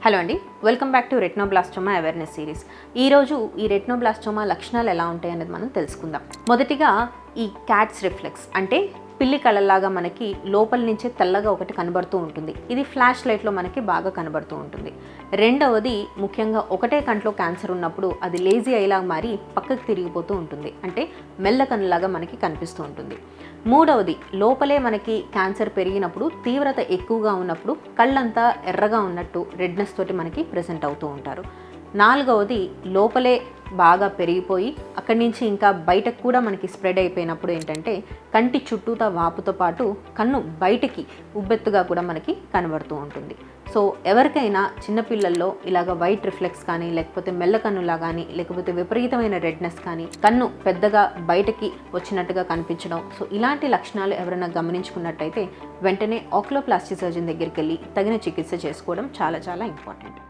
Hello అండి, welcome back to retinoblastoma awareness series. ఈరోజు ఈ రెటినోబ్లాస్టోమా లక్షణాలు ఎలా ఉంటాయి అనేది మనం తెలుసుకుందాం. మొదటిగా ఈ క్యాట్స్ రిఫ్లెక్స్ అంటే పిల్లి కళ్ళలాగా మనకి లోపల నుంచే తెల్లగా ఒకటి కనబడుతూ ఉంటుంది. ఇది ఫ్లాష్ లైట్లో మనకి బాగా కనబడుతూ ఉంటుంది. రెండవది ముఖ్యంగా ఒకటే కంట్లో క్యాన్సర్ ఉన్నప్పుడు అది లేజీ అయ్యేలాగా మారి పక్కకు తిరిగిపోతూ ఉంటుంది, అంటే మెల్ల కన్నులాగా మనకి కనిపిస్తూ ఉంటుంది. మూడవది లోపలే మనకి క్యాన్సర్ పెరిగినప్పుడు తీవ్రత ఎక్కువగా ఉన్నప్పుడు కళ్ళంతా ఎర్రగా ఉన్నట్టు రెడ్నెస్ తోటి మనకి ప్రెజెంట్ అవుతూ ఉంటారు. నాలుగవది లోపలే బాగా పెరిగిపోయి అక్కడి నుంచి ఇంకా బయటకు కూడా మనకి స్ప్రెడ్ అయిపోయినప్పుడు ఏంటంటే కంటి చుట్టూతా వాపుతో పాటు కన్ను బయటికి ఉబ్బెత్తుగా కూడా మనకి కనబడుతూ ఉంటుంది. సో ఎవరికైనా చిన్నపిల్లల్లో ఇలాగ వైట్ రిఫ్లెక్స్ కానీ, లేకపోతే మెల్ల కన్నులా కానీ, లేకపోతే విపరీతమైన రెడ్నెస్ కానీ, కన్ను పెద్దగా బయటకి వచ్చినట్టుగా కనిపించడం, సో ఇలాంటి లక్షణాలు ఎవరైనా గమనించుకున్నట్టయితే వెంటనే ఆక్యులోప్లాస్టీ సర్జన్ దగ్గరికి వెళ్ళి తగిన చికిత్స చేసుకోవడం చాలా చాలా ఇంపార్టెంట్.